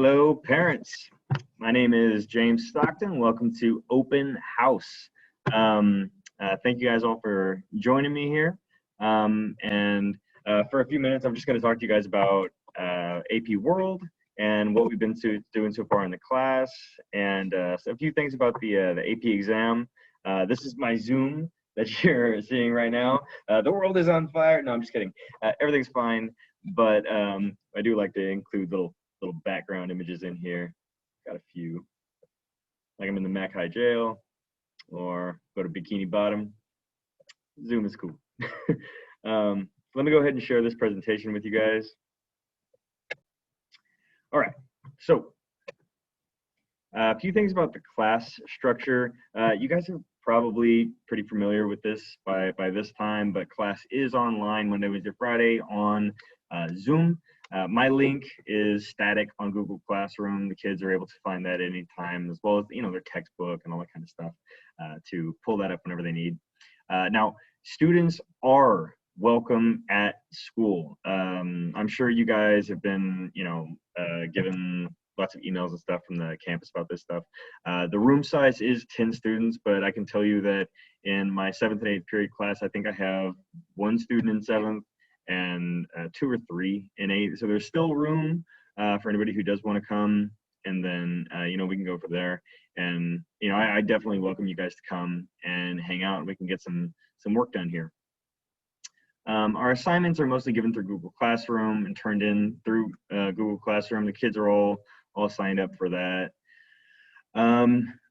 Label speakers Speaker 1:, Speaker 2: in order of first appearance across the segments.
Speaker 1: Hello, parents. My name is James Stockton. Welcome to Open House. Thank you guys all for joining me here. For a few minutes, I'm just going to talk to you guys about AP World and what we've been doing so far in the class, and so a few things about the AP exam. This is my Zoom that you're seeing right now. The world is on fire. No, I'm just kidding. Everything's fine, but I do like to include little background images in here. Got a few, like I'm in the Mac High Jail, or go to Bikini Bottom. Zoom is cool. Let me go ahead and share this presentation with you guys. All right, so a few things about the class structure. You guys are probably pretty familiar with this by this time, but class is online Monday, Wednesday, Friday on Zoom. My link is static on Google Classroom. The kids are able to find that anytime, as well as their textbook and all that kind of stuff to pull that up whenever they need. Now, students are welcome at school. I'm sure you guys have been, given lots of emails and stuff from the campus about this stuff. The room size is 10 students, but I can tell you that in my 7th and 8th period class, I think I have 1 student in 7th and 2 or 3 in 8th. So there's still room for anybody who does want to come, and then we can go from there. And I definitely welcome you guys to come and hang out, and we can get some work done here. Our assignments are mostly given through Google Classroom and turned in through Google Classroom. The kids are all signed up for that.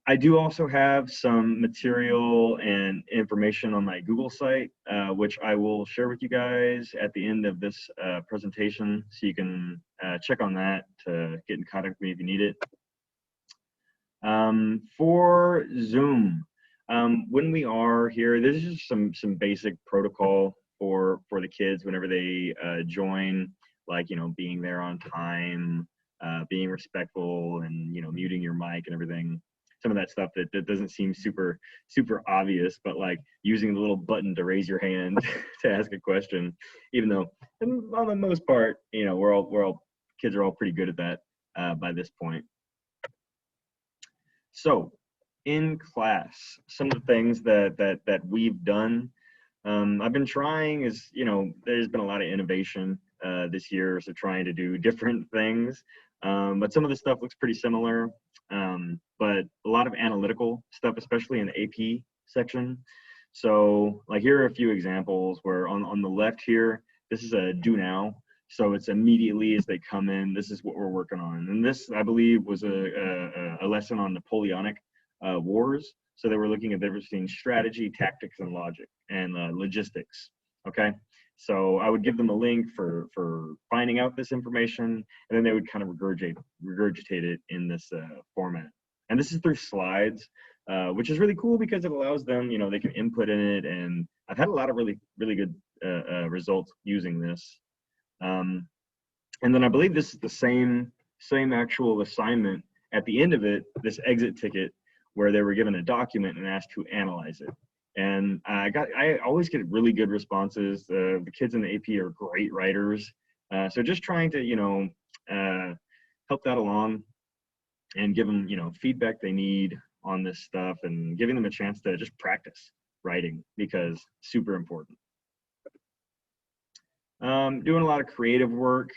Speaker 1: I do also have some material and information on my Google site, which I will share with you guys at the end of this presentation, so you can check on that to get in contact with me if you need it. For Zoom, when we are here, this is just some basic protocol for the kids whenever they join, like being there on time, being respectful, and muting your mic and everything. Some of that stuff that doesn't seem super obvious, but like using the little button to raise your hand to ask a question, even though on the most part, we're all kids are all pretty good at that by this point. So in class, some of the things that we've done, I've been trying is, there's been a lot of innovation this year, so trying to do different things, but some of the stuff looks pretty similar. But a lot of analytical stuff, especially in the AP section. So like here are a few examples where on the left here, this is a do now. So it's immediately as they come in, this is what we're working on. And this, I believe, was a lesson on Napoleonic wars. So they were looking at the difference between strategy, tactics, and logic, and logistics, okay? So I would give them a link for finding out this information, and then they would kind of regurgitate it in this format. And this is through slides, which is really cool because it allows them, they can input in it, and I've had a lot of really good results using this. And then I believe this is the same actual assignment at the end of it, this exit ticket, where they were given a document and asked to analyze it. And I always get really good responses. The kids in the AP are great writers. So just trying to, help that along and give them, feedback they need on this stuff, and giving them a chance to just practice writing, because super important. Doing a lot of creative work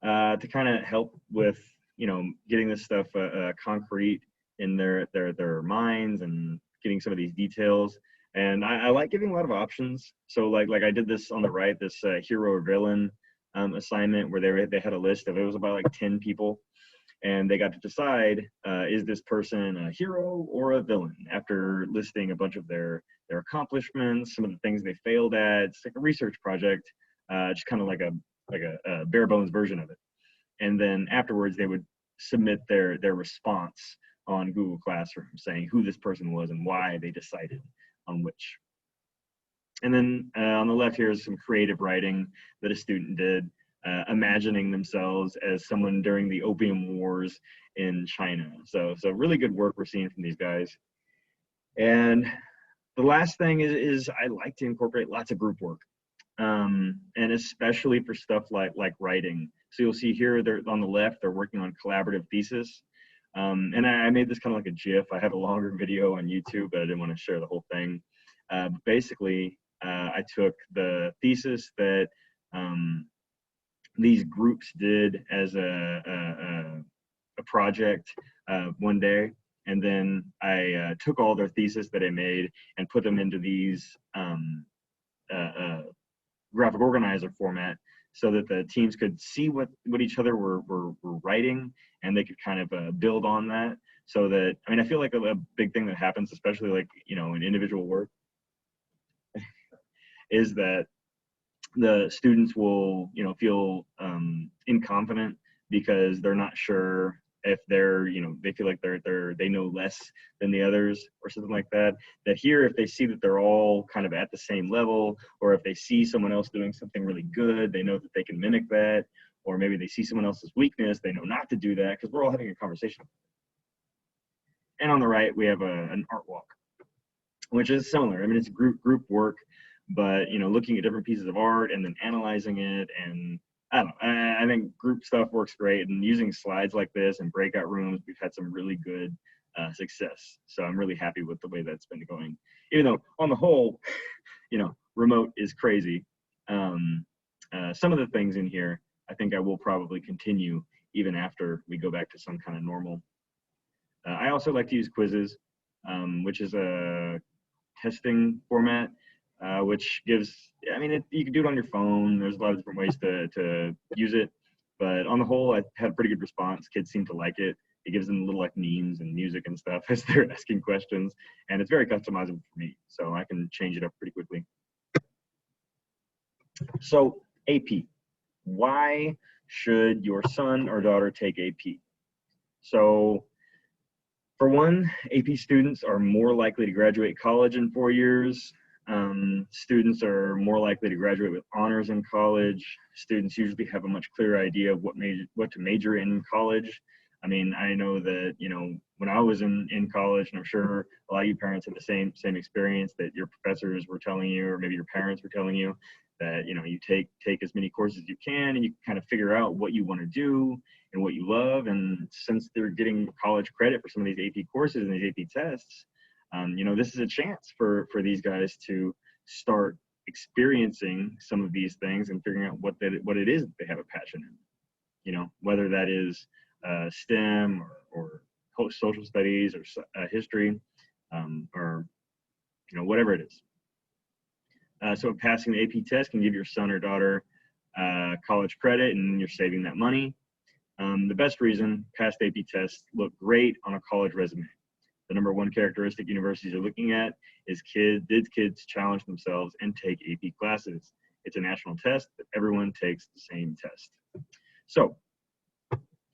Speaker 1: to kind of help with, getting this stuff concrete in their minds and getting some of these details. And I like giving a lot of options. So like I did this on the right, this hero or villain assignment, where they had a list of, it was about like 10 people, and they got to decide, is this person a hero or a villain, after listing a bunch of their accomplishments, some of the things they failed at. It's like a research project, just kind of like a bare bones version of it. And then afterwards they would submit their response on Google Classroom, saying who this person was and why they decided on which. And then on the left here is some creative writing that a student did, imagining themselves as someone during the Opium Wars in China. So really good work we're seeing from these guys. And the last thing is I like to incorporate lots of group work. and especially for stuff like writing. So you'll see here, they're on the left, they're working on collaborative thesis. And I made this kind of like a GIF. I had a longer video on YouTube, but I didn't want to share the whole thing. Basically, I took the thesis that these groups did as a project one day, and then I took all their thesis that I made and put them into these graphic organizer format, so that the teams could see what each other were writing, and they could kind of build on that. So that, I mean, I feel like a big thing that happens, especially like, you know, in individual work, is that the students will, you know, feel inconfident because they're not sure if they're, you know, they feel like they know less than the others or something like that. That here, if they see that they're all kind of at the same level, or if they see someone else doing something really good, they know that they can mimic that. Or maybe they see someone else's weakness, they know not to do that, because we're all having a conversation. And on the right, we have an art walk, which is similar. I mean, it's group work, but, you know, looking at different pieces of art and then analyzing it. And I don't know, I think group stuff works great, and using slides like this and breakout rooms, we've had some really good success. So I'm really happy with the way that's been going, even though on the whole, you know, remote is crazy. Some of the things in here, I think I will probably continue even after we go back to some kind of normal. I also like to use quizzes, which is a testing format, which gives, I mean, you can do it on your phone. There's a lot of different ways to use it, but on the whole, I had a pretty good response. Kids seem to like it. It gives them little like memes and music and stuff as they're asking questions, and it's very customizable for me, so I can change it up pretty quickly. So AP, why should your son or daughter take AP? So for one, AP students are more likely to graduate college in 4 years. Students are more likely to graduate with honors in college. Students usually have a much clearer idea of what to major in college. I mean, I know that, you know, when I was in college, and I'm sure a lot of you parents had the same experience, that your professors were telling you, or maybe your parents were telling you, that, you know, you take as many courses as you can, and you kind of figure out what you want to do and what you love. And since they're getting college credit for some of these AP courses and these AP tests, you know, this is a chance for these guys to start experiencing some of these things and figuring out what it is that they have a passion in. You know, whether that is STEM or social studies or history, or, you know, whatever it is. So passing the AP test can give your son or daughter college credit, and you're saving that money. The best reason, passed AP tests look great on a college resume. The number one characteristic universities are looking at is did kids challenge themselves and take AP classes? It's a national test, but everyone takes the same test. So,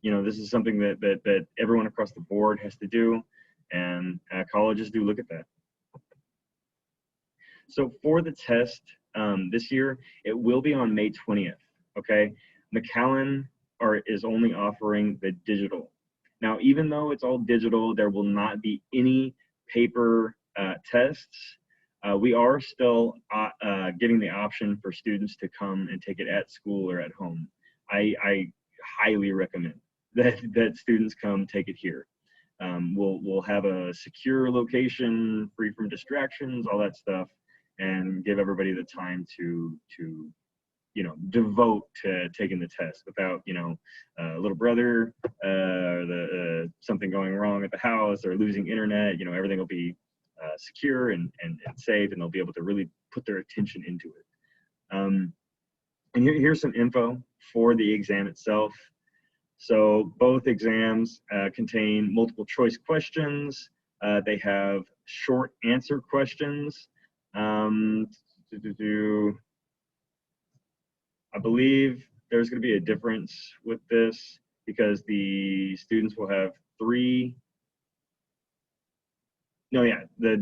Speaker 1: you know, this is something that everyone across the board has to do, and colleges do look at that. So for the test this year, it will be on May 20th, okay? McAllen is only offering the digital. Now, even though it's all digital, there will not be any paper tests. We are still giving the option for students to come and take it at school or at home. I highly recommend that students come take it here. We'll have a secure location, free from distractions, all that stuff, and give everybody the time to you know, devote to taking the test without, you know, little brother, something going wrong at the house or losing internet. You know, everything will be secure and safe, and they'll be able to really put their attention into it. And here's some info for the exam itself. So both exams contain multiple choice questions. They have short answer questions. I believe there's going to be a difference with this because the students will have the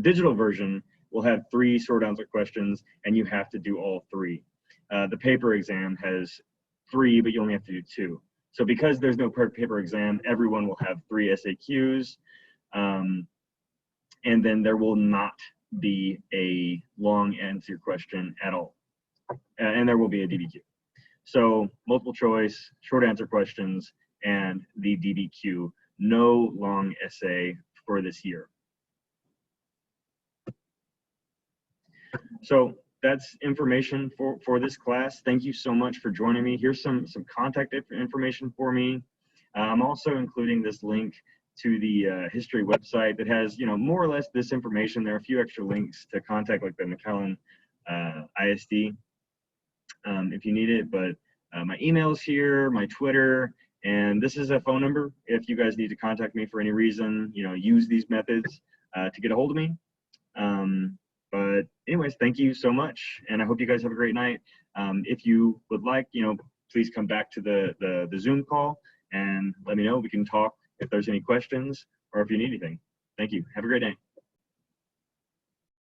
Speaker 1: digital version will have 3 short answer questions, and you have to do all 3. The paper exam has 3, but you only have to do 2. So because there's no paper exam, everyone will have 3 SAQs, and then there will not be a long answer question at all. and there will be a DBQ. So multiple choice, short answer questions, and the DBQ. No long essay for this year. So that's information for this class. Thank you so much for joining me. Here's some contact information for me. I'm also including this link to the history website that has, more or less this information. There are a few extra links to contact, like the McAllen ISD, if you need it. But my email is here, my Twitter, and this is a phone number if you guys need to contact me for any reason. Use these methods to get a hold of me. But anyways, thank you so much, and I hope you guys have a great night. If you would like, please come back to the Zoom call and let me know. We can talk if there's any questions or if you need anything. Thank you. Have a great day.